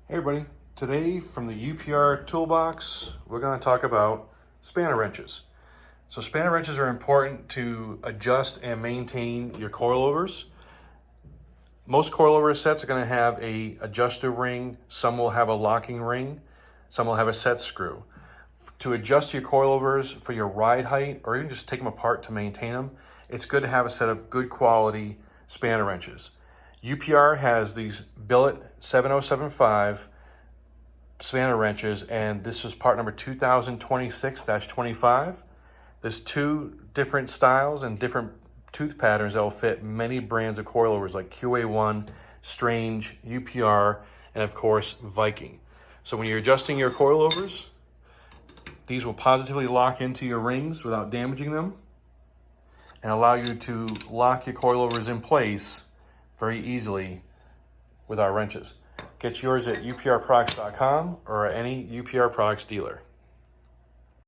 Hey everybody, today from the UPR toolbox, we're going to talk about spanner wrenches. So spanner wrenches are important to adjust and maintain your coilovers. Most coilover sets are going to have a adjuster ring, some will have a locking ring, some will have a set screw. To adjust your coilovers for your ride height or even just take them apart to maintain them, it's good to have a set of good quality spanner wrenches. UPR has these Billet 7075 spanner wrenches, and this was part number 2026-25. There's two different styles and different tooth patterns that will fit many brands of coilovers like QA1, Strange, UPR, and of course Viking. So when you're adjusting your coilovers, these will positively lock into your rings without damaging them and allow you to lock your coilovers in place very easily with our wrenches. Get yours at uprproducts.com or any UPR products dealer.